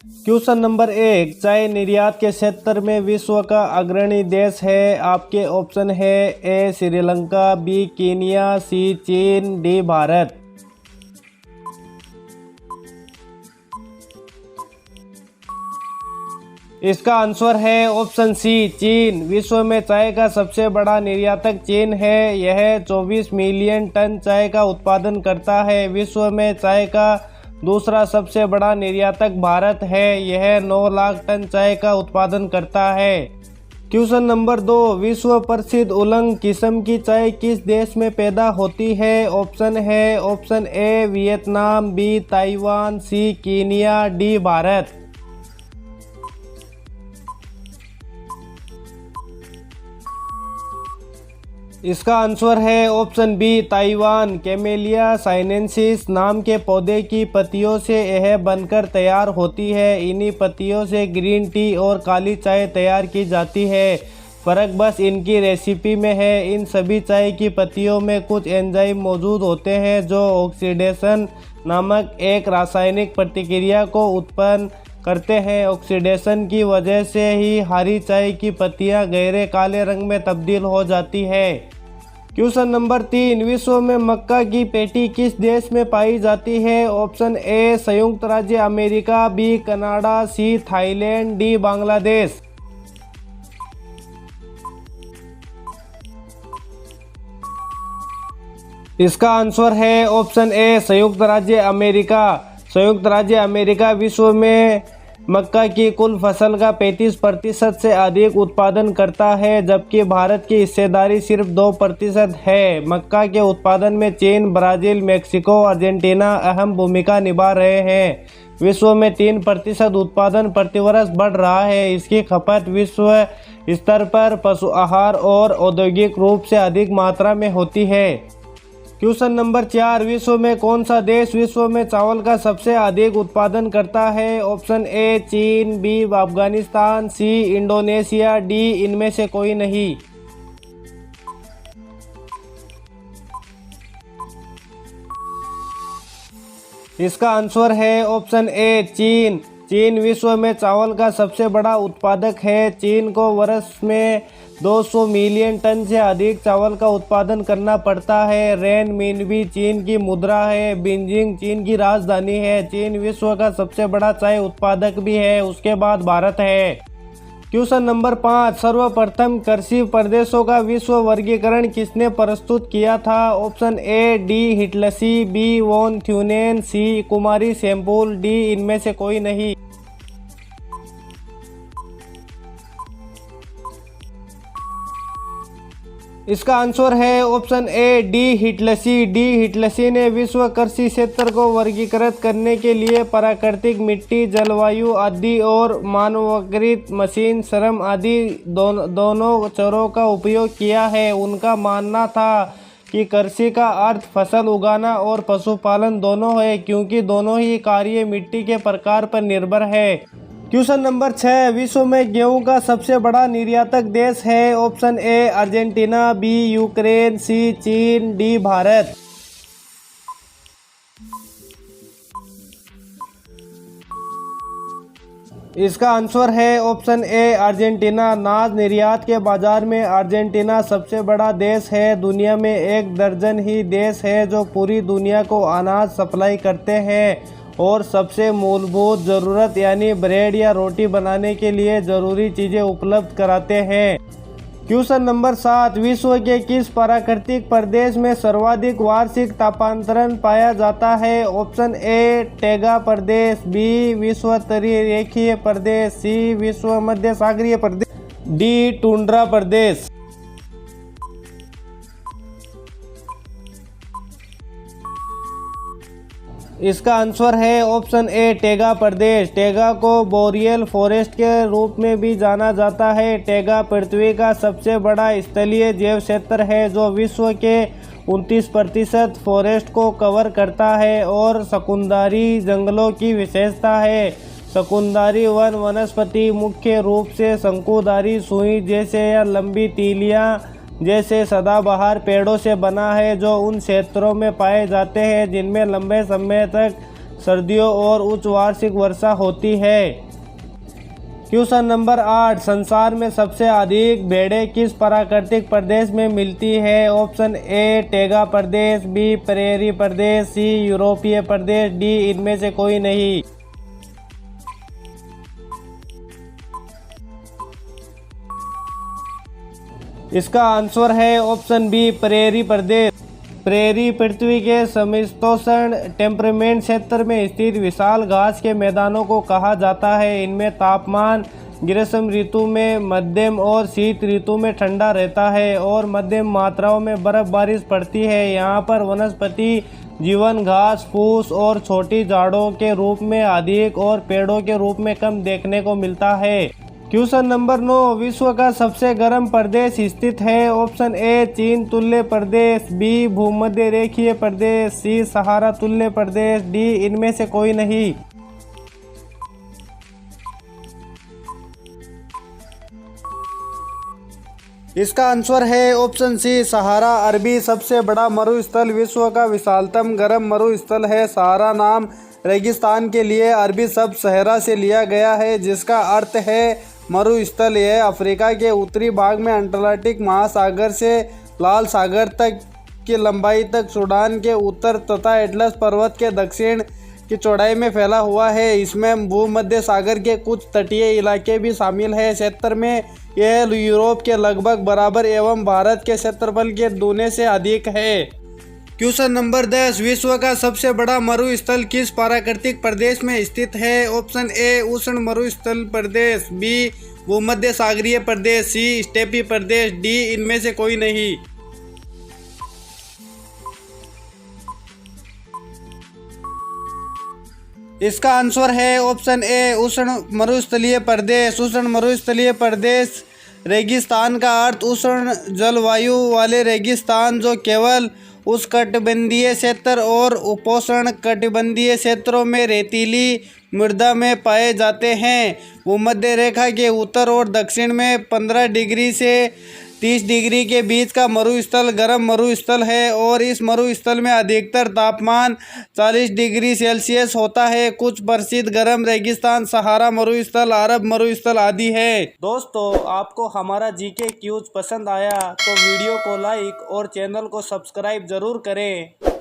Question number 1, चाय निर्यात के क्षेत्र में विश्व का अग्रणी देश है। आपके ऑप्शन है ए श्रीलंका, बी कीनिया, सी चीन, डी भारत। इसका आंसर है ऑप्शन सी चीन। विश्व में चाय का सबसे बड़ा निर्यातक चीन है। यह 24 मिलियन टन चाय का उत्पादन करता है। विश्व में चाय का दूसरा सबसे बड़ा निर्यातक भारत है। यह 9 लाख टन चाय का उत्पादन करता है। क्वेश्चन नंबर 2, विश्व प्रसिद्ध उलंग किस्म की चाय किस देश में पैदा होती है? ऑप्शन है option A Vietnam, B Taiwan, C Kenya, D Bharat. इसका आंसर है option B Taiwan. Camellia sinensis नाम के पौधे की पत्तियों से यह बनकर तैयार होती है। इन्हीं पत्तियों से ग्रीन टी और काली चाय तैयार की जाती है। फर्क बस इनकी रेसिपी में है। इन सभी चाय की पत्तियों में कुछ एंजाइम मौजूद होते हैं जो ऑक्सीडेशन नामक एक रासायनिक प्रतिक्रिया को उत्पन्न करते हैं। ऑक्सीडेशन की वजह से ही हरी चाय की पत्तियां गहरे काले रंग में तब्दील हो जाती है। क्वेश्चन नंबर 3, विश्व में मक्का की पेटी किस देश में पाई जाती है? ऑप्शन ए संयुक्त राज्य अमेरिका, B Canada, C Thailand, D Bangladesh. इसका आंसर है ऑप्शन ए संयुक्त राज्य अमेरिका। संयुक्त राज्य अमेरिका विश्व में मक्का की कुल फसल का 35% से अधिक उत्पादन करता है, जबकि भारत की हिस्सेदारी सिर्फ 2% है। मक्का के उत्पादन में चीन, ब्राज़ील, मेक्सिको, अर्जेंटीना अहम भूमिका निभा रहे हैं। विश्व में 3% उत्पादन प्रतिवर्ष बढ़ रहा है। इसकी खपत विश्व स्तर पर पशु आहार और औद्योगिक रूप से अधिक मात्रा में होती है। क्वेश्चन नंबर 4, विश्व में कौन सा देश विश्व में चावल का सबसे अधिक उत्पादन करता है? ऑप्शन ए चीन, B Afghanistan, C Indonesia, D इनमें से कोई नहीं। इसका आंसर है ऑप्शन ए चीन। चीन विश्व में चावल का सबसे बड़ा उत्पादक है। चीन को वर्ष में 200 मिलियन टन से अधिक चावल का उत्पादन करना पड़ता है। रेनमिनबी चीन की मुद्रा है। बीजिंग चीन की राजधानी है। चीन विश्व का सबसे बड़ा चाय उत्पादक भी है। उसके बाद भारत है। क्वेश्चन नंबर 5, सर्वप्रथम कृषि प्रदेशों का विश्व वर्गीकरण किसने प्रस्तुत किया था? Option A D Whittlesey, B von Thunen, C कुमारी सैंपुल, डी इनमें से कोई नहीं। इसका आंसर है option A D Whittlesey. D Whittlesey ने विश्व कृषि क्षेत्र को वर्गीकृत करने के लिए प्राकृतिक मिट्टी, जलवायु आदि और मानवकृत मशीन श्रम आदि दोनों चरों का उपयोग किया है। उनका मानना था कि कृषि का अर्थ फसल उगाना और पशुपालन दोनों है, क्योंकि दोनों ही कार्य मिट्टी के प्रकार पर निर्भर है। क्वेश्चन नंबर 6, विश्व में गेहूं का सबसे बड़ा निर्यातक देश है? Option A Argentina, B Ukraine, C चीन, डी भारत। इसका आंसर है ऑप्शन ए अर्जेंटीना। अनाज निर्यात के बाजार में अर्जेंटीना सबसे बड़ा देश है। दुनिया में 1 दर्जन ही देश है जो पूरी दुनिया को अनाज सप्लाई करते हैं और सबसे मूलभूत ज़रूरत यानी ब्रेड या रोटी बनाने के लिए ज़रूरी चीज़ें उपलब्ध कराते हैं। क्वेश्चन नंबर 7, विश्व के किस प्राकृतिक प्रदेश में सर्वाधिक वार्षिक तापांतरण पाया जाता है? ऑप्शन ए टैगा प्रदेश, बी विश्व तटीय प्रदेश, सी विश्व मध्य सागरीय प्रदेश, डी टुंड्रा प्रदेश। इसका आंसर है option A taiga Pradesh. Taiga को बोरियल फॉरेस्ट के रूप में भी जाना जाता है। टैगा पृथ्वी का सबसे बड़ा स्थलीय जैव क्षेत्र है जो विश्व के 29% फॉरेस्ट को कवर करता है और शकुनधारी जंगलों की विशेषता है। शकुनधारी वन वनस्पति मुख्य रूप से शंकुधारी सुई जैसे या लंबी तीलियां जैसे सदाबहार पेड़ों से बना है जो उन क्षेत्रों में पाए जाते हैं जिनमें लंबे समय तक सर्दियों और उच्च वार्षिक वर्षा होती है। क्वेश्चन नंबर 8, संसार में सबसे अधिक भेड़ें किस प्राकृतिक प्रदेश में मिलती है? ऑप्शन ए टैगा प्रदेश, बी प्रेरी प्रदेश, सी यूरोपीय प्रदेश, डी इनमें से कोई नहीं। इसका आंसर है ऑप्शन बी प्रेरी प्रदेश। प्रेरी पृथ्वी के समशीतोष्ण टेम्परेमेंट क्षेत्र में स्थित विशाल घास के मैदानों को कहा जाता है। इनमें तापमान ग्रीष्म ऋतु में मध्यम और शीत ऋतु में ठंडा रहता है और मध्यम मात्राओं में बर्फबारी पड़ती है। यहाँ पर वनस्पति जीवन घास फूस और छोटी झाड़ों के रूप में अधिक और पेड़ों के रूप में कम देखने को मिलता है। क्वेश्चन नंबर 9, विश्व का सबसे गर्म प्रदेश स्थित है? ऑप्शन ए चीन तुल्य प्रदेश, बी भूमध्य रेखीय प्रदेश, सी सहारा तुल्य प्रदेश, डी इनमें से कोई नहीं। इसका आंसर है ऑप्शन सी सहारा अरबी। सबसे बड़ा मरुस्थल विश्व का विशालतम गर्म मरुस्थल है। सहारा नाम रेगिस्तान के लिए अरबी शब्द सहरा से लिया गया है, जिसका अर्थ है मरुस्थल। यह अफ्रीका के उत्तरी भाग में अटलांटिक महासागर से लाल सागर तक की लंबाई तक, सूडान के उत्तर तथा एटलस पर्वत के दक्षिण की चौड़ाई में फैला हुआ है। इसमें भूमध्य सागर के कुछ तटीय इलाके भी शामिल हैं। क्षेत्र में यह यूरोप के लगभग बराबर एवं भारत के क्षेत्रफल के दूने से अधिक है। क्वेश्चन नंबर 10, विश्व का सबसे बड़ा मरुस्थल किस प्राकृतिक प्रदेश में स्थित है? ऑप्शन ए उष्ण मरुस्थल प्रदेश, बी भूमध्य सागरीय प्रदेश, सी स्टेपी प्रदेश, डी इनमें से कोई नहीं। इसका आंसर है ऑप्शन ए उष्ण मरुस्थलीय प्रदेश। उष्ण मरुस्थलीय प्रदेश रेगिस्तान का अर्थ उष्ण जलवायु वाले रेगिस्तान जो केवल उष्णकटिबंधीय क्षेत्र और उपोष्ण कटिबंधीय क्षेत्रों में रेतीली मृदा में पाए जाते हैं। भूमध्य रेखा के उत्तर और दक्षिण में 15 डिग्री से 30 डिग्री के बीच का मरुस्थल गर्म मरुस्थल है और इस मरुस्थल में अधिकतर तापमान 40 डिग्री सेल्सियस होता है। कुछ प्रसिद्ध गर्म रेगिस्तान सहारा मरुस्थल, अरब मरुस्थल आदि है। दोस्तों, आपको हमारा जीके क्यूज पसंद आया तो वीडियो को लाइक और चैनल को सब्सक्राइब जरूर करें।